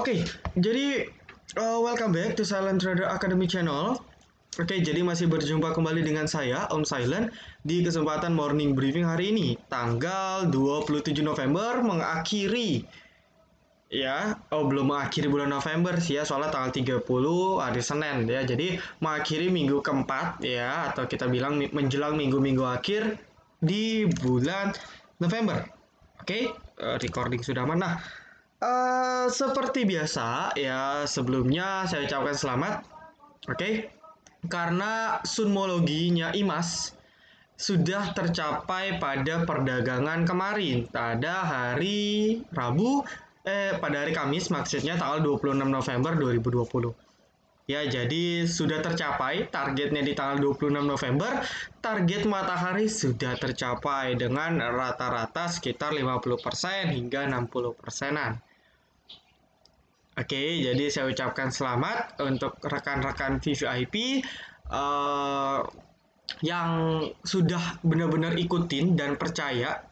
Oke, jadi welcome back to Silent Trader Academy channel. Oke, jadi masih berjumpa kembali dengan saya, Om Silent, di kesempatan morning briefing hari ini, tanggal 27 November, mengakhiri, belum mengakhiri bulan November sih ya, soalnya tanggal 30 hari Senin ya, jadi mengakhiri minggu keempat ya, atau kita bilang menjelang minggu-minggu akhir di bulan November. Oke, recording sudah aman. Nah, seperti biasa ya, sebelumnya saya ucapkan selamat, oke, karena sunmologinya IMAS sudah tercapai pada perdagangan kemarin, pada hari pada hari Kamis maksudnya tanggal 26 November 2020. Ya, jadi sudah tercapai targetnya di tanggal 26 November, target matahari sudah tercapai dengan rata-rata sekitar 50% hingga 60%-an. Oke, jadi saya ucapkan selamat untuk rekan-rekan VVIP yang sudah benar-benar ikutin dan percaya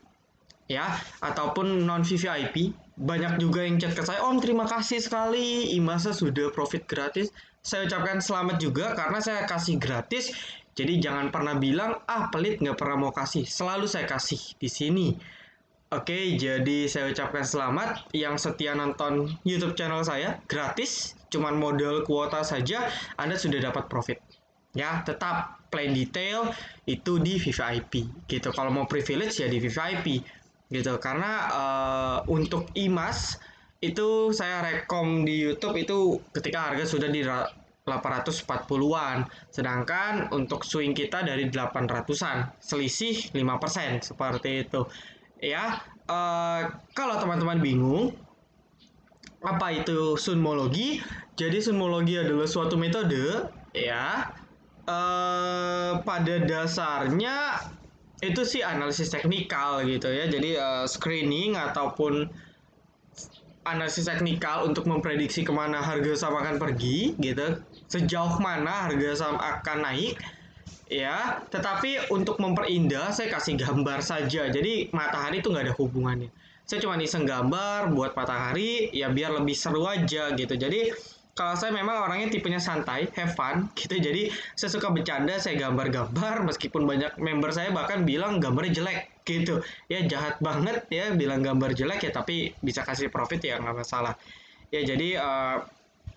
ya, ataupun non VVIP. Banyak juga yang chat ke saya, Om terima kasih sekali, IMASA sudah profit gratis. Saya ucapkan selamat juga karena saya kasih gratis. Jadi jangan pernah bilang, pelit nggak pernah mau kasih. Selalu saya kasih di sini. Oke, jadi saya ucapkan selamat yang setia nonton YouTube channel saya, gratis, cuman modal kuota saja, Anda sudah dapat profit. Ya, tetap plan detail itu di VVIP gitu. Kalau mau privilege ya di VVIP gitu. Karena untuk IMAS itu saya rekom di YouTube itu ketika harga sudah di 840-an. Sedangkan untuk swing kita dari 800-an, selisih 5% seperti itu. Ya, kalau teman-teman bingung apa itu sunmologi, jadi sunmologi adalah suatu metode ya, pada dasarnya itu sih analisis teknikal gitu ya. Jadi screening ataupun analisis teknikal untuk memprediksi kemana harga saham akan pergi gitu, sejauh mana harga saham akan naik ya. Tetapi untuk memperindah saya kasih gambar saja, jadi matahari itu nggak ada hubungannya. Saya cuma iseng gambar buat matahari ya biar lebih seru aja gitu. Jadi kalau saya memang orangnya tipenya santai, have fun gitu. Jadi saya suka bercanda, saya gambar-gambar meskipun banyak member saya bahkan bilang gambarnya jelek gitu. Ya jahat banget ya bilang gambar jelek ya, tapi bisa kasih profit ya nggak masalah. Ya jadi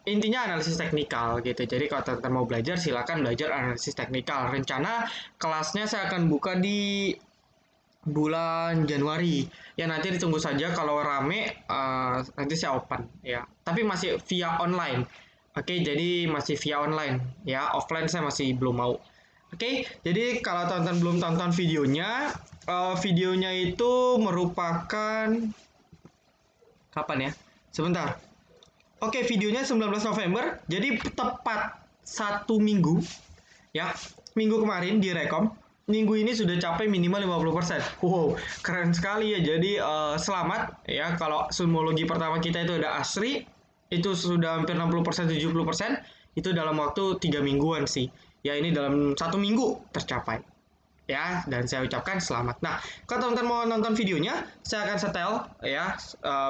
intinya analisis teknikal gitu. Jadi kalau teman-teman mau belajar silakan belajar analisis teknikal. Rencana kelasnya saya akan buka di bulan Januari. Ya nanti ditunggu saja, kalau rame nanti saya open ya. Tapi masih via online. Oke, jadi masih via online ya. Offline saya masih belum mau. Oke, jadi kalau teman-teman belum tonton videonya, videonya itu merupakan kapan ya? Sebentar. Oke, videonya 19 November, jadi tepat 1 minggu ya. Minggu kemarin direkom, minggu ini sudah capai minimal 50%. Wow, keren sekali ya. Jadi selamat ya, kalau sunmologi pertama kita itu ada Asri, itu sudah hampir 60%, 70%, itu dalam waktu 3 mingguan sih. Ya ini dalam 1 minggu tercapai. Ya, dan saya ucapkan selamat. Nah, kalau teman-teman mau nonton videonya, saya akan setel ya,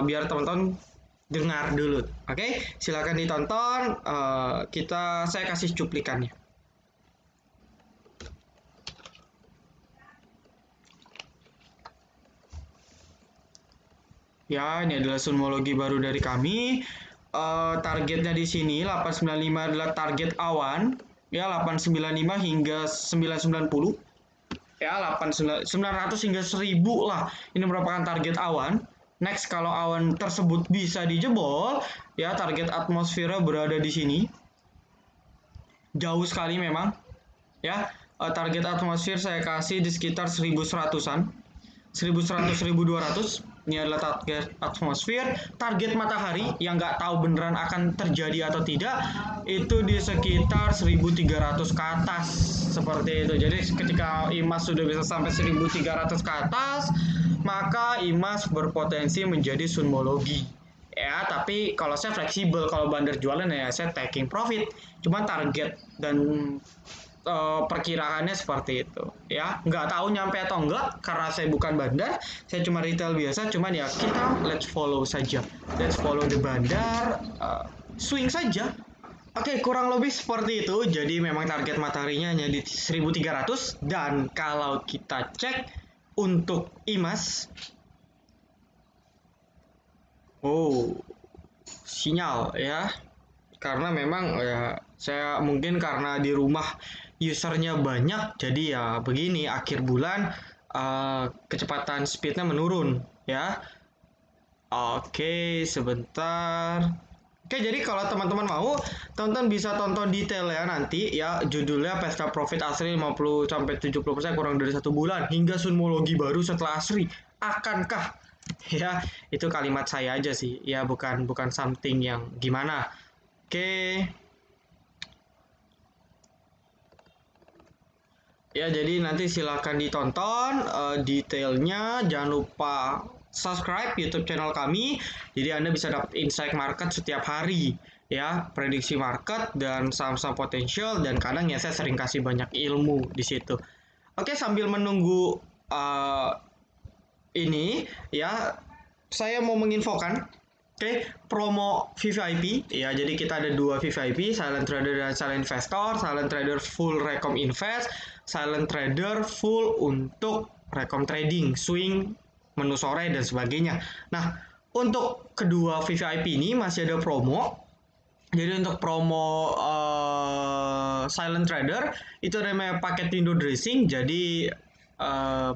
biar teman-teman dengar dulu. Oke, silakan ditonton. Saya kasih cuplikannya. Ya, ini adalah sunmologi baru dari kami. Targetnya di sini 895 adalah target awan. Ya, 895 hingga 990. Ya, 900 hingga 1000 lah. Ini merupakan target awan. Next, kalau awan tersebut bisa dijebol, ya target atmosfer berada di sini. Jauh sekali memang. Ya, target atmosfer saya kasih di sekitar 1100-an. 1100, 1200. Ini adalah target atmosfer. Target matahari yang nggak tahu beneran akan terjadi atau tidak, itu di sekitar 1300 ke atas. Seperti itu. Jadi ketika IMAS sudah bisa sampai 1300 ke atas, maka IMAS berpotensi menjadi sunmologi. Ya, tapi kalau saya fleksibel, kalau bandar jualan ya saya taking profit. Cuma target dan perkiraannya seperti itu ya, nggak tahu nyampe atau enggak karena saya bukan bandar, saya cuma retail biasa, cuman ya kita let's follow saja, let's follow the bandar, swing saja. Oke, kurang lebih seperti itu. Jadi memang target mataharinya hanya di 1300, dan kalau kita cek untuk IMAS, oh, sinyal ya. Karena memang ya saya mungkin karena di rumah usernya banyak, jadi ya begini akhir bulan kecepatan speednya menurun ya. Oke, sebentar. Oke, jadi kalau teman-teman mau, tonton bisa tonton detail ya nanti ya, judulnya Pesta Profit Asri 50-70% kurang dari 1 bulan hingga sunmologi baru setelah Asri. Akankah? Ya, itu kalimat saya aja sih. Ya, bukan bukan something yang gimana. Oke. Ya, jadi nanti silakan ditonton detailnya. Jangan lupa subscribe YouTube channel kami. Jadi Anda bisa dapat insight market setiap hari ya, prediksi market dan saham-saham potensial, dan kadang ya saya sering kasih banyak ilmu di situ. Oke, sambil menunggu ini ya, saya mau menginfokan. Oke, promo VVIP ya. Jadi kita ada 2 VVIP, Silent Trader dan Silent Investor. Silent Trader full rekom invest, Silent Trader full untuk rekom trading, swing, menu sore dan sebagainya. Nah, untuk kedua VVIP ini masih ada promo. Jadi untuk promo Silent Trader itu ada namanya paket window dressing. Jadi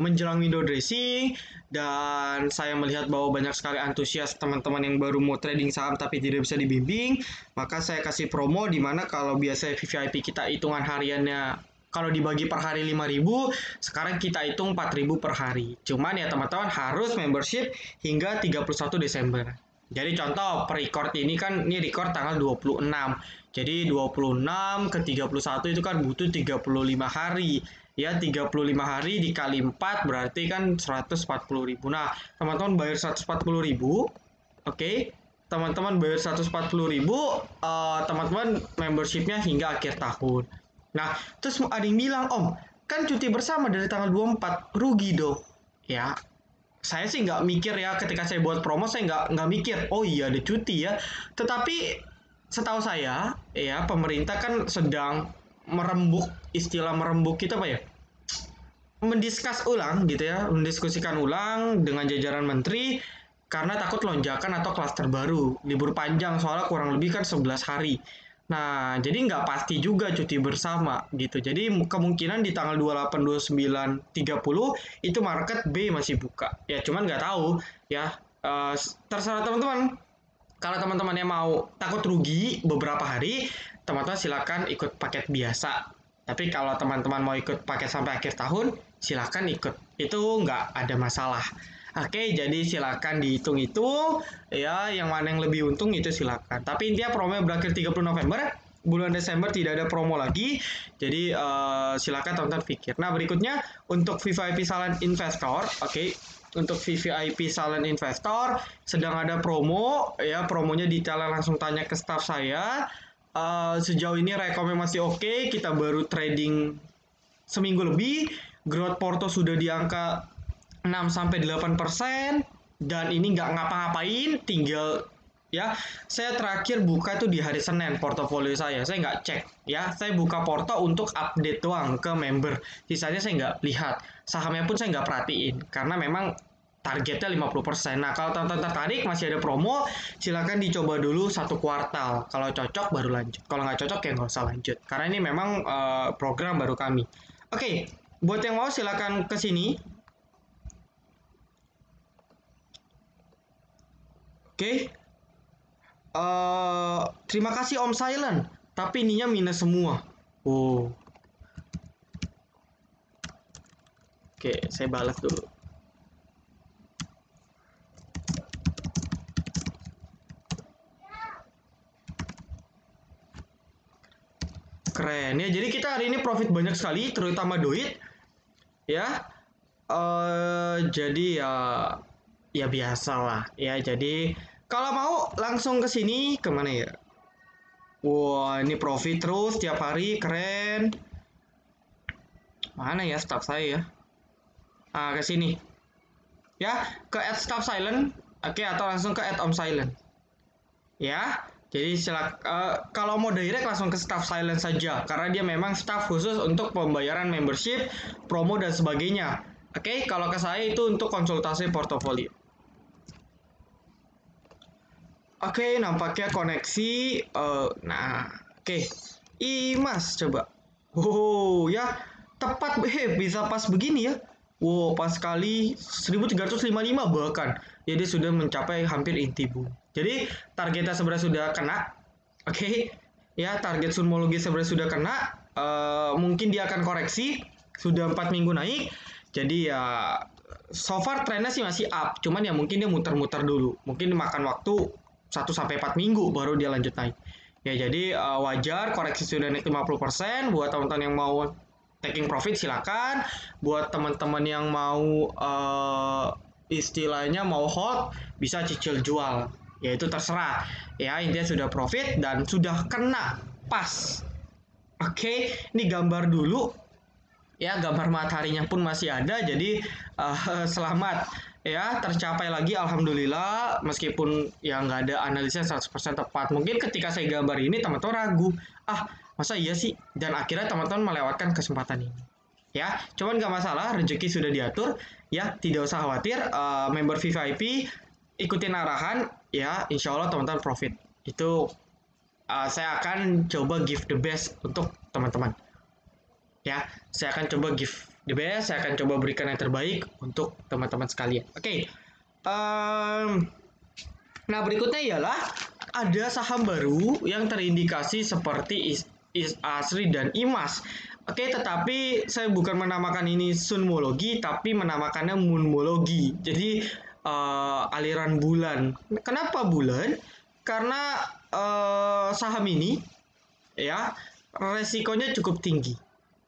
menjelang window dressing, dan saya melihat bahwa banyak sekali antusias teman-teman yang baru mau trading saham tapi tidak bisa dibimbing, maka saya kasih promo di mana kalau biasanya VVIP kita hitungan hariannya kalau dibagi per hari 5.000, sekarang kita hitung 4.000 per hari. Cuman ya teman-teman harus membership hingga 31 Desember. Jadi contoh per record ini kan, ini record tanggal 26. Jadi 26 ke 31 itu kan butuh 35 hari. Ya, 35 hari dikali 4 berarti kan 140.000. Nah, teman-teman bayar 140.000. Oke. Teman-teman bayar 140.000, teman-teman membershipnya hingga akhir tahun. Nah, terus ada yang bilang, "Om, kan cuti bersama dari tanggal 24, rugi dong." Ya, saya sih nggak mikir ya, ketika saya buat promo saya nggak mikir, oh iya ada cuti ya. Tetapi setahu saya ya, pemerintah kan sedang merembuk, istilah merembuk kita apa ya, mendiskus ulang gitu ya, mendiskusikan ulang dengan jajaran menteri karena takut lonjakan atau klaster baru, libur panjang soalnya kurang lebih kan 11 hari. Nah, jadi nggak pasti juga cuti bersama gitu. Jadi kemungkinan di tanggal 28, 29, 30 itu market B masih buka. Ya, cuman nggak tahu ya. Terserah teman-teman. Kalau teman-teman yang mau takut rugi beberapa hari, teman-teman silakan ikut paket biasa. Tapi kalau teman-teman mau ikut paket sampai akhir tahun, silakan ikut. Itu nggak ada masalah. Oke, jadi silakan dihitung itu ya, yang mana yang lebih untung itu silakan. Tapi intinya promonya berakhir 30 November, bulan Desember tidak ada promo lagi. Jadi silakan teman-teman pikir. Nah, berikutnya untuk VVIP Silent Investor, oke. Untuk VVIP Silent Investor sedang ada promo ya, promonya detailnya langsung tanya ke staff saya. Sejauh ini rekomnya masih oke, kita baru trading seminggu lebih, growth porto sudah di angka 6-8%, dan ini nggak ngapa-ngapain, tinggal ya, saya terakhir buka itu di hari Senin portofolio saya nggak cek ya, saya buka porto untuk update doang ke member, sisanya saya nggak lihat, sahamnya pun saya nggak perhatiin karena memang targetnya 50%. Nah, kalau teman-teman tertarik masih ada promo, silakan dicoba dulu 1 kuartal, kalau cocok baru lanjut, kalau nggak cocok ya nggak usah lanjut karena ini memang program baru kami. Oke, buat yang mau silakan ke sini. Oke. Terima kasih Om Silent, tapi ininya minus semua. Oh. Oke, saya balas dulu. Keren ya. Jadi kita hari ini profit banyak sekali, terutama duit. Ya. Jadi ya biasa lah. Ya, jadi kalau mau langsung ke sini kemana ya? Wah, ini profit terus tiap hari, keren. Mana ya staff saya ya? Ke sini. Ya, ke add staff silent. Oke, atau langsung ke add on silent. Ya, jadi kalau mau direct langsung ke staff silent saja karena dia memang staff khusus untuk pembayaran membership, promo dan sebagainya. Oke, kalau ke saya itu untuk konsultasi portofolio. Oke, nampaknya koneksi. Nah, oke. Imas coba. Oh, ya tepat bisa pas begini ya. Wow, pas sekali 1355 bahkan. Jadi sudah mencapai hampir inti bumi. Jadi targetnya sebenarnya sudah kena. Oke. Ya, target sunmologi sebenarnya sudah kena. Mungkin dia akan koreksi. Sudah 4 minggu naik. Jadi ya so far trennya sih masih up. Cuman ya mungkin dia muter-muter dulu. Mungkin makan waktu 1 sampai 4 minggu baru dia lanjut naik. Ya jadi wajar koreksi sudah naik 50%. Buat teman-teman yang mau taking profit silakan. Buat teman-teman yang mau istilahnya mau hold bisa cicil jual. Ya itu terserah. Ya intinya sudah profit dan sudah kena pas. Oke, ini gambar dulu. Ya gambar mataharinya pun masih ada. Jadi selamat ya tercapai lagi alhamdulillah meskipun ya nggak ada analisnya 100% tepat. Mungkin ketika saya gambar ini teman-teman ragu, masa iya sih? Dan akhirnya teman-teman melewatkan kesempatan ini. Ya, cuman nggak masalah, rezeki sudah diatur. Ya, tidak usah khawatir. Member VIP ikutin arahan, ya, insya Allah teman-teman profit. Itu saya akan coba give the best untuk teman-teman. Ya, saya akan coba give the best, saya akan coba berikan yang terbaik untuk teman-teman sekalian. Oke. Nah, berikutnya ialah ada saham baru yang terindikasi seperti Asri dan Imas. Oke, tetapi saya bukan menamakan ini sunmologi, tapi menamakannya moonmologi. Jadi aliran bulan. Kenapa bulan? Karena saham ini ya resikonya cukup tinggi.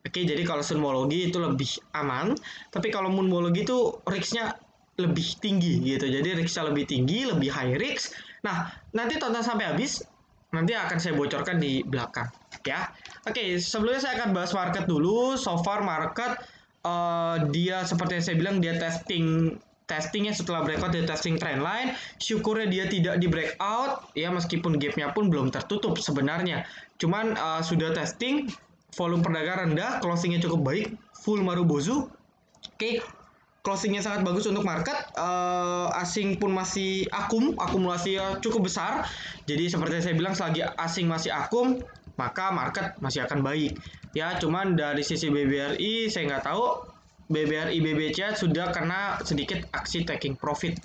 Oke, jadi kalau sunmologi itu lebih aman, tapi kalau moonmologi itu risknya lebih tinggi gitu. Jadi risknya lebih tinggi, lebih high risk. Nah, nanti tonton sampai habis, nanti akan saya bocorkan di belakang ya. Oke, sebelumnya saya akan bahas market dulu. So far market dia seperti yang saya bilang dia testingnya setelah breakout dia testing trendline. Syukurnya dia tidak di breakout ya meskipun gapnya pun belum tertutup sebenarnya. Cuman sudah testing, volume perdagangan rendah, closingnya cukup baik, full Marubozu. Oke, closingnya sangat bagus untuk market. Asing pun masih akumulasinya cukup besar. Jadi seperti yang saya bilang, selagi asing masih akum, maka market masih akan baik. Ya, cuman dari sisi BBRI saya nggak tahu. BBRI BBCA sudah kena sedikit aksi taking profit.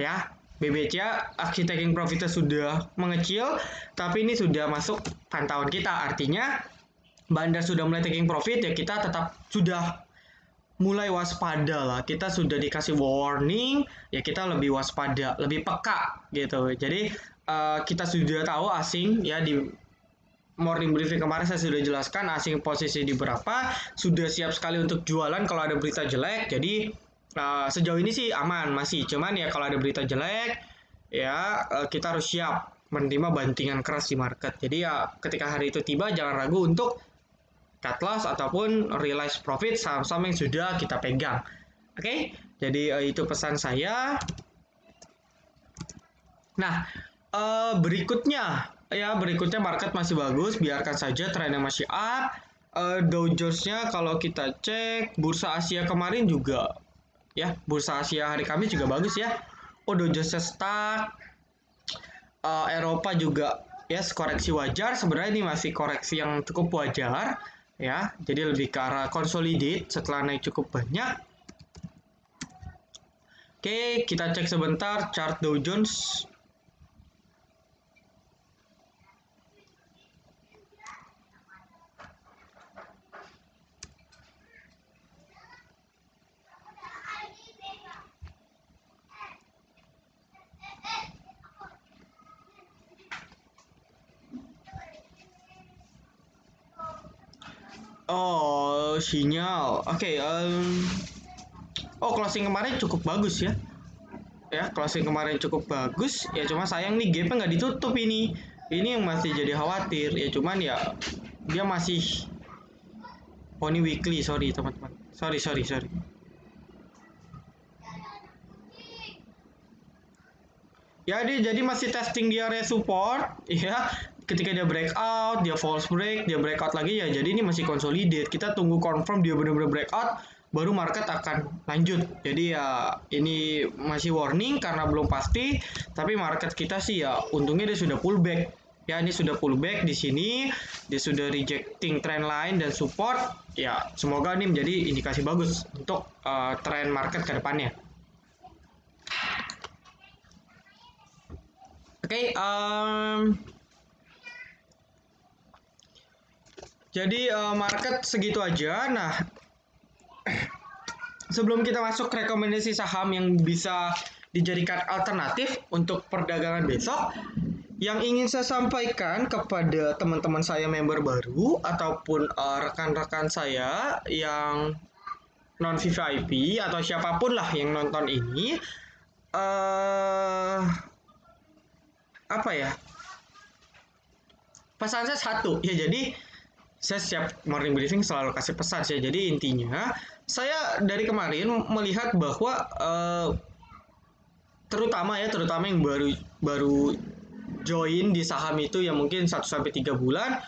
Ya, BBCA aksi taking profitnya sudah mengecil, tapi ini sudah masuk pantauan kita. Artinya Bandar sudah mulai taking profit, ya kita tetap sudah mulai waspada lah. Kita sudah dikasih warning, ya kita lebih waspada, lebih peka gitu. Jadi kita sudah tahu asing ya di morning briefing kemarin saya sudah jelaskan asing posisi di berapa, sudah siap sekali untuk jualan kalau ada berita jelek. Jadi sejauh ini sih aman masih, cuman ya kalau ada berita jelek ya kita harus siap menerima bantingan keras di market. Jadi ya ketika hari itu tiba jangan ragu untuk cut loss ataupun realize profit saham-saham yang sudah kita pegang. Oke, jadi itu pesan saya. Nah, berikutnya market masih bagus, biarkan saja trennya masih up. Dow Jones-nya kalau kita cek bursa Asia kemarin juga ya, bursa Asia hari Kamis juga bagus ya. Dow Jones-nya stuck. Eropa juga ya koreksi wajar, sebenarnya ini masih koreksi yang cukup wajar ya. Jadi lebih ke arah consolidate setelah naik cukup banyak. Oke, kita cek sebentar chart Dow Jones. Oh, sinyal. Oke, closing kemarin cukup bagus ya. Ya, closing kemarin cukup bagus. Ya, cuma sayang nih gapnya nggak ditutup ini. Ini yang masih jadi khawatir. Ya, cuman ya dia masih Oh, ini weekly, sorry teman-teman. Sorry. Ya, dia jadi masih testing di area support, ya. Ketika dia breakout, dia false break, dia breakout lagi ya. Jadi ini masih consolidate. Kita tunggu confirm dia benar-benar breakout, baru market akan lanjut. Jadi ya ini masih warning karena belum pasti, tapi market kita sih ya untungnya dia sudah pullback. Ya, ini sudah pullback di sini, dia sudah rejecting trend line dan support. Ya, semoga ini menjadi indikasi bagus untuk trend market ke depannya. Oke, jadi market segitu aja. Nah, sebelum kita masuk rekomendasi saham yang bisa dijadikan alternatif untuk perdagangan besok, yang ingin saya sampaikan kepada teman-teman saya member baru ataupun rekan-rekan saya yang non VIP atau siapapun lah yang nonton ini, apa ya? Pesan saya satu, ya jadi saya setiap morning briefing selalu kasih pesan sih. Jadi intinya saya dari kemarin melihat bahwa terutama yang baru join di saham itu yang mungkin 1 sampai 3 bulan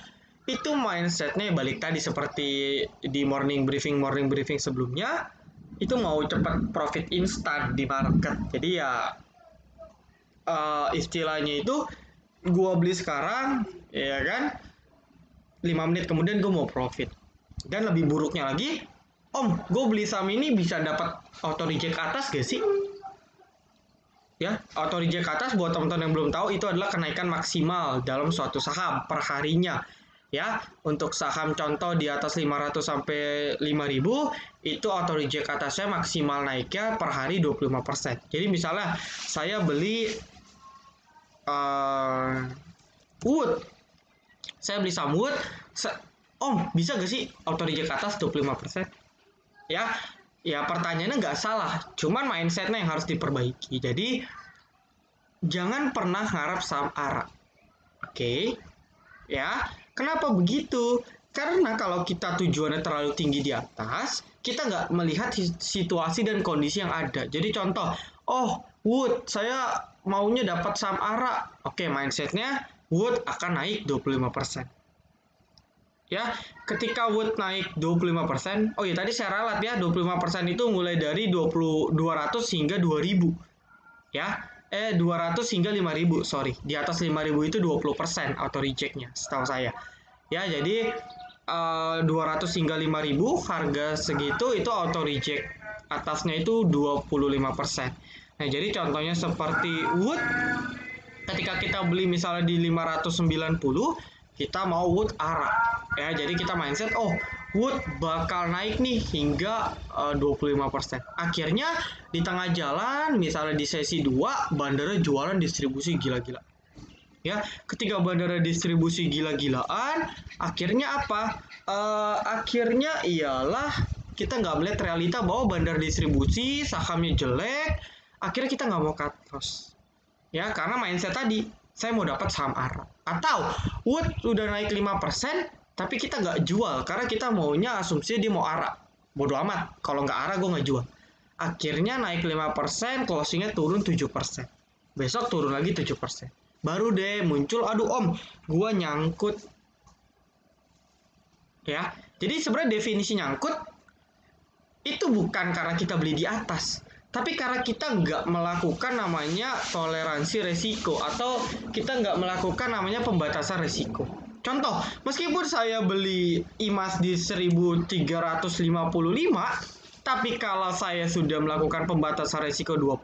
itu mindsetnya balik tadi seperti di morning briefing sebelumnya, itu mau cepat profit instan di market. Jadi ya istilahnya itu gua beli sekarang ya kan, 5 menit kemudian gue mau profit. Dan lebih buruknya lagi, Om, gue beli saham ini bisa dapat auto reject atas gak sih? Ya, auto reject atas buat teman-teman yang belum tahu itu adalah kenaikan maksimal dalam suatu saham per harinya. Ya, untuk saham contoh di atas 500 sampai 5000 itu auto reject atasnya maksimal naiknya per hari 25%. Jadi misalnya saya beli Wood, saya beli saham Wood, Om, bisa gak sih auto reject atas 25%? Ya, ya pertanyaannya nggak salah, cuman mindsetnya yang harus diperbaiki. Jadi jangan pernah harap saham ARA. Oke, ya. Kenapa begitu? Karena kalau kita tujuannya terlalu tinggi di atas, kita nggak melihat situasi dan kondisi yang ada. Jadi contoh, oh Wood, saya maunya dapat saham ARA. Oke, mindsetnya Wood akan naik 25%. Ya, ketika Wood naik 25%, oh iya tadi saya ralat ya, 25% itu mulai dari 200 hingga 2000. Ya, 200 hingga 5000, sorry. Di atas 5000 itu 20% auto rejectnya, setahu saya. Ya, jadi 200 hingga 5000 harga segitu itu auto reject atasnya itu 25%. Nah, jadi contohnya seperti Wood, ketika kita beli misalnya di 590, kita mau Wood ARA. Ya, jadi kita mindset, oh Wood bakal naik nih hingga 25%. Akhirnya di tengah jalan, misalnya di sesi 2, bandara jualan distribusi gila-gila. Ya, ketika bandara distribusi gila-gilaan, akhirnya apa? Akhirnya ialah kita nggak melihat realita bahwa bandar distribusi sahamnya jelek. Akhirnya kita nggak mau cut loss. Ya, karena mindset tadi, saya mau dapat saham ARA. Atau Wood udah naik 5%, tapi kita nggak jual karena kita maunya asumsi dia mau ARA. Bodoh amat, kalau nggak ARA gue nggak jual. Akhirnya naik 5%, closingnya turun 7%. Besok turun lagi 7%. Baru deh muncul, aduh Om, gue nyangkut. Ya, jadi sebenarnya definisi nyangkut itu bukan karena kita beli di atas, tapi karena kita nggak melakukan namanya toleransi resiko atau kita nggak melakukan namanya pembatasan resiko. Contoh, meskipun saya beli IMAS di 1355, tapi kalau saya sudah melakukan pembatasan resiko 2%,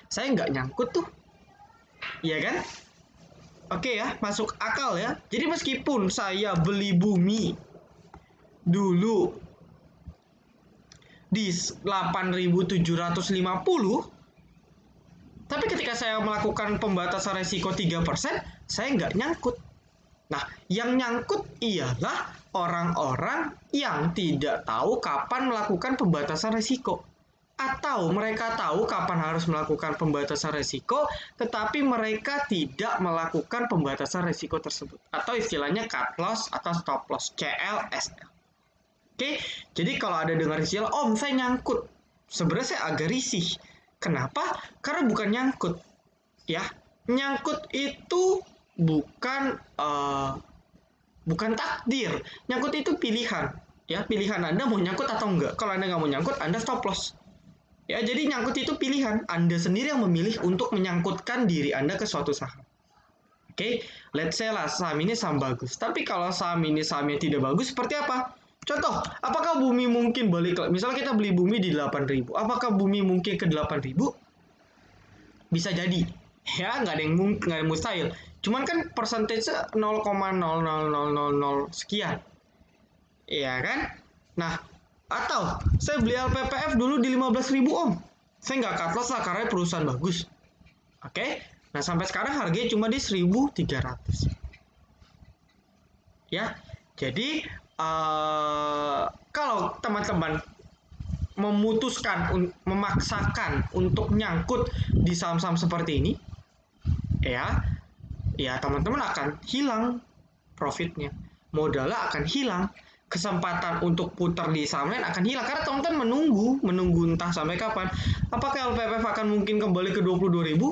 saya nggak nyangkut tuh. Iya kan? Oke ya, masuk akal ya. Jadi meskipun saya beli bumi dulu di 8.750, tapi ketika saya melakukan pembatasan resiko 3%, saya nggak nyangkut. Nah, yang nyangkut ialah orang-orang yang tidak tahu kapan melakukan pembatasan resiko. Atau mereka tahu kapan harus melakukan pembatasan resiko, tetapi mereka tidak melakukan pembatasan resiko tersebut. Atau istilahnya cut loss atau stop loss, CL, SL. Oke, jadi kalau ada dengar istilah, Om saya nyangkut, sebenarnya saya agak risih. Kenapa? Karena bukan nyangkut, ya. Nyangkut itu bukan bukan takdir. Nyangkut itu pilihan, ya. Pilihan Anda mau nyangkut atau enggak. Kalau Anda nggak mau nyangkut, Anda stop loss. Ya, jadi nyangkut itu pilihan. Anda sendiri yang memilih untuk menyangkutkan diri Anda ke suatu saham. Oke, let's say lah saham ini saham bagus. Tapi kalau saham ini sahamnya tidak bagus, seperti apa? Contoh, apakah bumi mungkin balik? Misalnya kita beli bumi di 8.000, apakah bumi mungkin ke 8.000? Bisa jadi, ya nggak ada yang mungkin, nggak ada yang mustahil. Cuman kan persentase 0,00000 sekian, ya kan? Nah, atau saya beli LPPF dulu di 15.000 Om, saya nggak cut loss lah karena perusahaan bagus. Oke, nah sampai sekarang harganya cuma di 1.300. Ya, jadi kalau teman-teman memaksakan untuk nyangkut di saham-saham seperti ini, ya teman-teman akan hilang profitnya, modalnya akan hilang, kesempatan untuk putar di saham lain akan hilang karena teman-teman menunggu entah sampai kapan. Apakah LPPF akan mungkin kembali ke 22.000?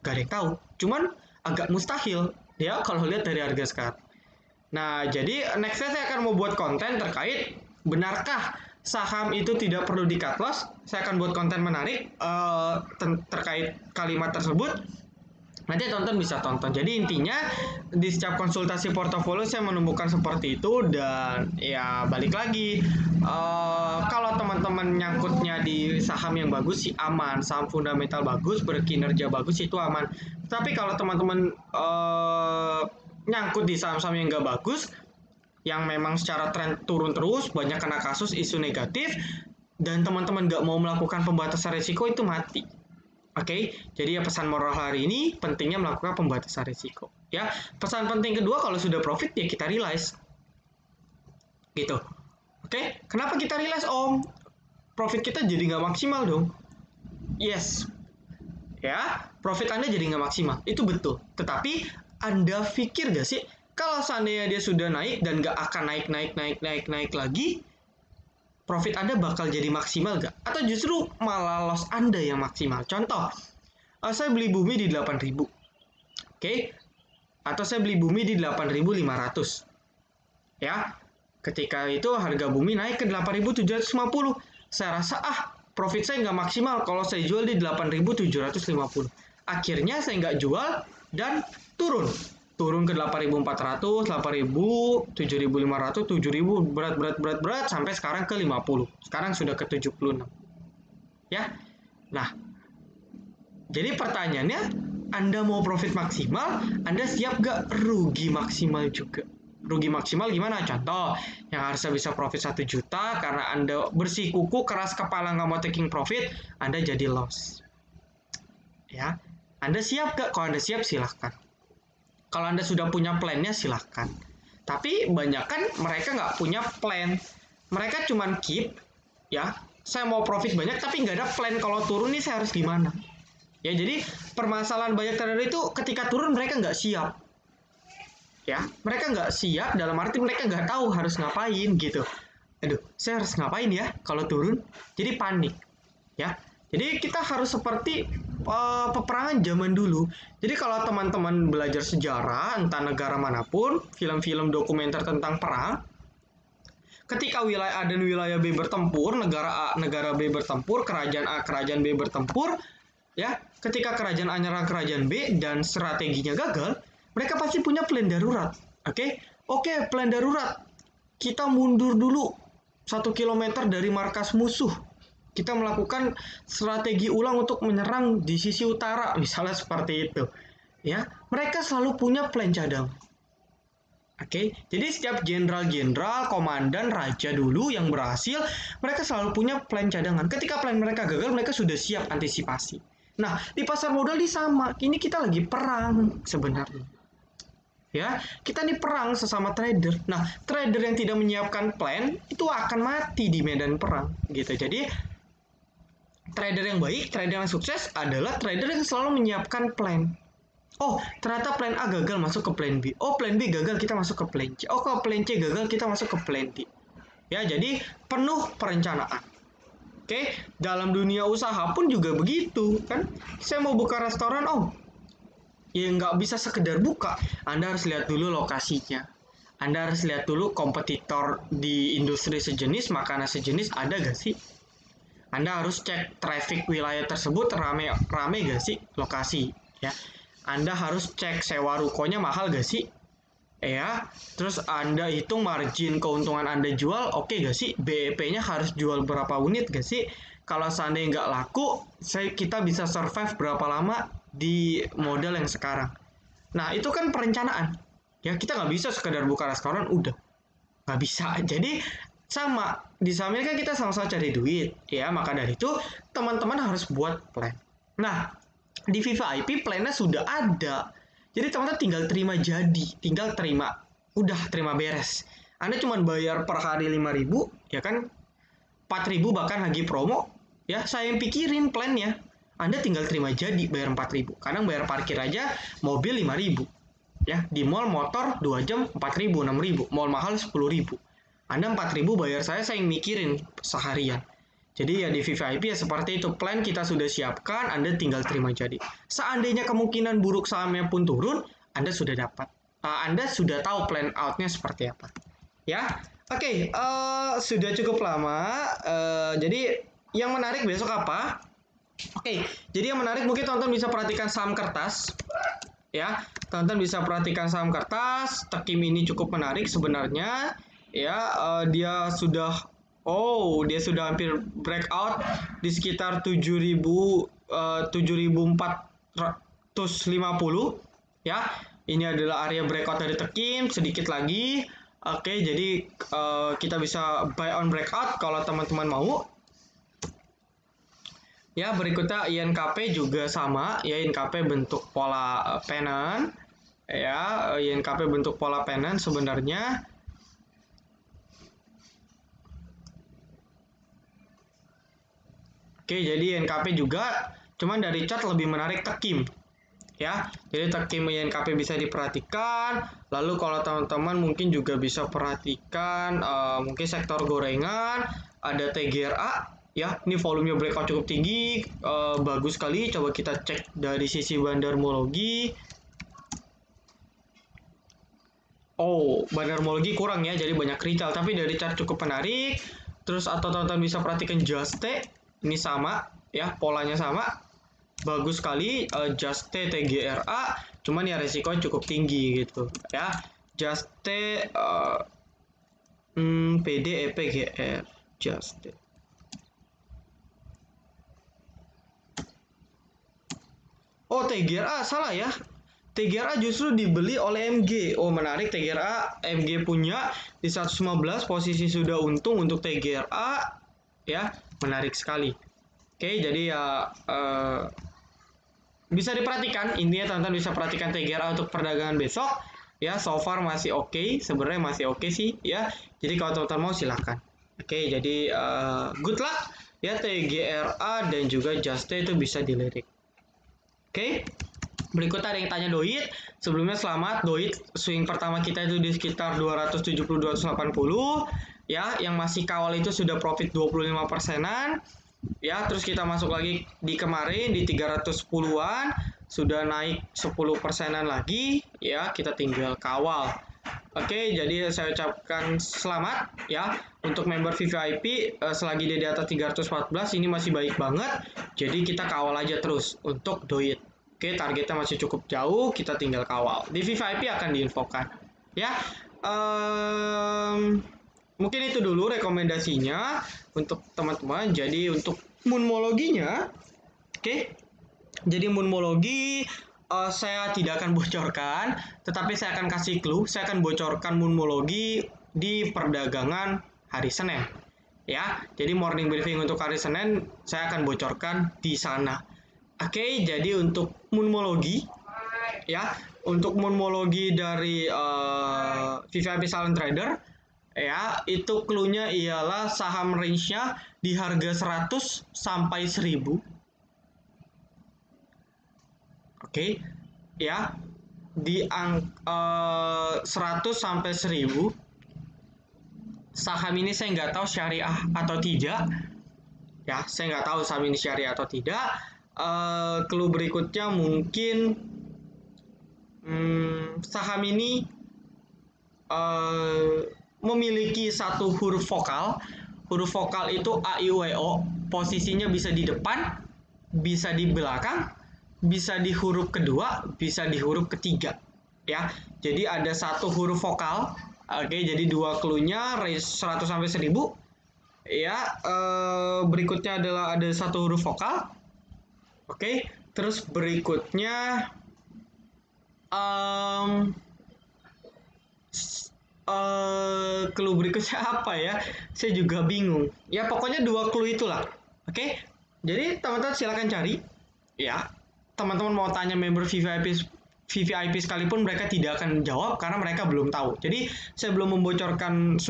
Gak ada yang tahu. Cuman agak mustahil ya kalau lihat dari harga sekarang. Nah, jadi nextnya saya akan mau buat konten terkait benarkah saham itu tidak perlu di cut loss. Saya akan buat konten menarik terkait kalimat tersebut. Nanti tonton bisa tonton. Jadi intinya di setiap konsultasi portofolio saya menemukan seperti itu dan ya balik lagi kalau teman-teman nyangkutnya di saham yang bagus sih aman, saham fundamental bagus, berkinerja bagus itu aman. Tapi kalau teman-teman nyangkut di saham-saham yang nggak bagus, yang memang secara tren turun terus, banyak kena kasus isu negatif, dan teman-teman nggak mau melakukan pembatasan risiko itu mati. Oke, jadi ya pesan moral hari ini pentingnya melakukan pembatasan risiko. Ya, pesan penting kedua kalau sudah profit ya kita realize, gitu. Oke, kenapa kita realize Om? Profit kita jadi nggak maksimal dong. Yes, ya, profit Anda jadi nggak maksimal, itu betul. Tetapi Anda pikir nggak sih, kalau seandainya dia sudah naik dan nggak akan naik lagi, profit Anda bakal jadi maksimal nggak? Atau justru malah loss Anda yang maksimal? Contoh, saya beli bumi di 8.000, oke? Atau saya beli bumi di 8.500, ya. Ketika itu harga bumi naik ke 8.750, saya rasa profit saya nggak maksimal kalau saya jual di 8.750. Akhirnya saya nggak jual dan turun ke 8.400, 8.000, 7.500, 7.000, berat sampai sekarang ke 50. Sekarang sudah ke 76. Ya. Nah, jadi pertanyaannya, Anda mau profit maksimal, Anda siap nggak rugi maksimal juga? Rugi maksimal gimana? Contoh, yang harusnya bisa profit 1 juta, karena Anda bersikukuh, keras kepala nggak mau taking profit, Anda jadi loss. Ya, Anda siap nggak? Kalau Anda siap, silahkan. Kalau Anda sudah punya plan-nya, silahkan. Tapi banyak kan mereka nggak punya plan. Mereka cuman keep, ya, saya mau profit banyak, tapi nggak ada plan kalau turun nih saya harus gimana. Ya, jadi permasalahan banyak trader itu ketika turun mereka nggak siap. Ya, mereka nggak siap dalam arti mereka nggak tahu harus ngapain gitu. Aduh, saya harus ngapain ya kalau turun? Jadi panik. Ya, jadi kita harus seperti peperangan zaman dulu. Jadi kalau teman-teman belajar sejarah, entah negara manapun, film-film dokumenter tentang perang, ketika wilayah A dan wilayah B bertempur, negara A, negara B bertempur, kerajaan A, kerajaan B bertempur, ya, ketika kerajaan A nyerang kerajaan B dan strateginya gagal, mereka pasti punya plan darurat. Oke, plan darurat. Kita mundur dulu 1 kilometer dari markas musuh. Kita melakukan strategi ulang untuk menyerang di sisi utara, misalnya seperti itu. Ya, mereka selalu punya plan cadangan. Jadi setiap jenderal-jenderal, komandan, raja dulu yang berhasil, mereka selalu punya plan cadangan. Ketika plan mereka gagal, mereka sudah siap antisipasi. Nah, di pasar modal ini sama. Ini kita lagi perang sebenarnya. Ya, kita nih perang sesama trader. Nah, trader yang tidak menyiapkan plan itu akan mati di medan perang, gitu. Jadi trader yang baik, trader yang sukses adalah trader yang selalu menyiapkan plan. Oh, ternyata plan A gagal, masuk ke plan B. Oh, plan B gagal, kita masuk ke plan C. Oh, kalau plan C gagal, kita masuk ke plan D. Ya, jadi penuh perencanaan. Oke, dalam dunia usaha pun juga begitu kan. Saya mau buka restoran, oh, ya nggak bisa sekedar buka. Anda harus lihat dulu lokasinya. Anda harus lihat dulu kompetitor di industri sejenis, makanan sejenis ada gak sih? Anda harus cek traffic wilayah tersebut rame gak sih lokasi, ya. Anda harus cek sewa rukonya mahal gak sih? Ya, terus Anda hitung margin keuntungan Anda jual, oke gak sih? BEP-nya harus jual berapa unit gak sih? Kalau seandainya nggak laku, kita bisa survive berapa lama di model yang sekarang. Nah, itu kan perencanaan. Ya, kita nggak bisa sekedar buka restoran, udah. Nggak bisa. Jadi, sama. Di samping kan kita sama-sama cari duit. Ya, maka dari itu, teman-teman harus buat plan. Nah, di VVIP plan-nya sudah ada. Jadi teman-teman tinggal terima jadi, tinggal terima, udah terima beres. Anda cuma bayar per hari 5.000, ya kan? 4.000 bahkan lagi promo, ya saya yang pikirin plannya. Anda tinggal terima jadi bayar 4.000. Kadang bayar parkir aja mobil 5.000. Ya, di mall motor 2 jam 4.000, 6.000. Mall mahal 10.000. Anda 4.000 bayar saya yang mikirin seharian. Jadi ya di VVIP ya seperti itu, plan kita sudah siapkan, Anda tinggal terima jadi. Seandainya kemungkinan buruk sahamnya pun turun, Anda sudah dapat. Anda sudah tahu plan outnya seperti apa. Ya, oke, sudah cukup lama. Jadi yang menarik besok apa? Oke, jadi yang menarik mungkin teman-teman bisa perhatikan saham kertas. Ya, teman-teman bisa perhatikan saham kertas. Tekim ini cukup menarik sebenarnya. Ya, dia sudah hampir breakout di sekitar 7.450 ya. Ini adalah area breakout dari Tekim, sedikit lagi. Oke, jadi kita bisa buy on breakout kalau teman-teman mau. Ya, berikutnya INKP juga sama, ya INKP bentuk pola pennant. Ya, INKP bentuk pola pennant sebenarnya. Oke, jadi INKP juga, cuman dari chart lebih menarik Tekim. Ya, jadi Tekim INKP bisa diperhatikan. Lalu kalau teman-teman mungkin juga bisa perhatikan mungkin sektor gorengan, ada TGRA. Ya, ini volumenya breakout cukup tinggi, bagus sekali. Coba kita cek dari sisi bandarmologi. Oh, bandarmologi kurang ya, jadi banyak retail. Tapi dari chart cukup menarik. Terus atau teman-teman bisa perhatikan Juste, ini sama, ya polanya sama, bagus sekali. Juste TGRA, cuman ya resikonya cukup tinggi gitu, ya. Juste PD EPGR, Juste. Oh, TGRA salah ya. TGRA justru dibeli oleh MG. Oh, menarik, TGRA MG punya di 115, posisi sudah untung untuk TGRA, ya, menarik sekali. Oke, jadi ya bisa diperhatikan, intinya teman-teman bisa perhatikan TGRA untuk perdagangan besok. Ya, so far masih oke, sebenarnya masih oke sih, ya. Jadi kalau teman-teman mau silahkan. Oke, jadi good luck ya, TGRA dan juga Juste itu bisa dilirik. Oke. Berikutnya ada yang tanya Doit. Sebelumnya selamat, Doit swing pertama kita itu di sekitar 270-280. Ya, yang masih kawal itu sudah profit 25%-an. Ya, terus kita masuk lagi di kemarin di 310-an, sudah naik 10%-an lagi. Ya, kita tinggal kawal. Oke, jadi saya ucapkan selamat ya untuk member VVIP selagi dia di atas 314 ini masih baik banget. Jadi kita kawal aja terus untuk Doit. Oke, targetnya masih cukup jauh, kita tinggal kawal. Di VVIP akan diinfokan. Ya, mungkin itu dulu rekomendasinya untuk teman-teman. Jadi untuk moonmologinya, oke. Jadi moonmologi saya tidak akan bocorkan, tetapi saya akan kasih clue. Saya akan bocorkan moonmologi di perdagangan hari Senin. Ya, jadi morning briefing untuk hari Senin saya akan bocorkan di sana. Oke, jadi untuk moonmologi, ya, untuk moonmologi dari VVIP Silent Trader, ya, itu clue-nya ialah saham range-nya di harga 100 sampai 1000. Oke, ya, di 100 sampai 1000. saham ini saya nggak tahu syariah atau tidak. Ya, saya nggak tahu saham ini syariah atau tidak. Clue berikutnya mungkin saham ini memiliki satu huruf vokal. Huruf vokal itu A, I, U, E, O. Posisinya bisa di depan, bisa di belakang, bisa di huruf kedua, bisa di huruf ketiga. Ya, jadi ada satu huruf vokal. Oke, jadi dua clue-nya range 100 sampai 1000. Ya, berikutnya adalah ada satu huruf vokal. Oke, terus berikutnya clue berikutnya apa ya? Saya juga bingung. Ya pokoknya dua clue itulah. Oke. Jadi teman-teman silakan cari. Ya. Teman-teman mau tanya member VVIP sekalipun mereka tidak akan jawab karena mereka belum tahu. Jadi saya belum membocorkan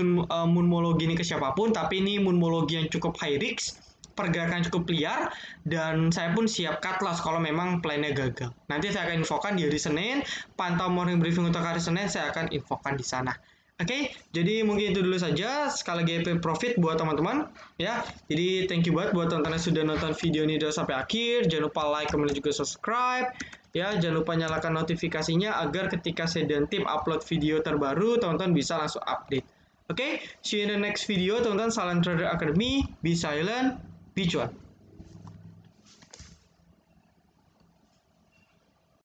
moonmologi ini ke siapapun, tapi ini moonmologi yang cukup high risk, pergerakan cukup liar, dan saya pun siap cut loss kalau memang plannya gagal. Nanti saya akan infokan di hari Senin, pantau morning briefing untuk hari Senin saya akan infokan di sana. Oke, jadi mungkin itu dulu saja. Sekali lagi happy profit buat teman-teman ya. Jadi thank you banget buat teman-teman yang sudah nonton video ini sampai akhir. Jangan lupa like, comment, dan juga subscribe. Ya, jangan lupa nyalakan notifikasinya agar ketika saya dan tim upload video terbaru, teman-teman bisa langsung update. Oke, see you in the next video, teman-teman. Salam Trader Academy, be silent, be cuan.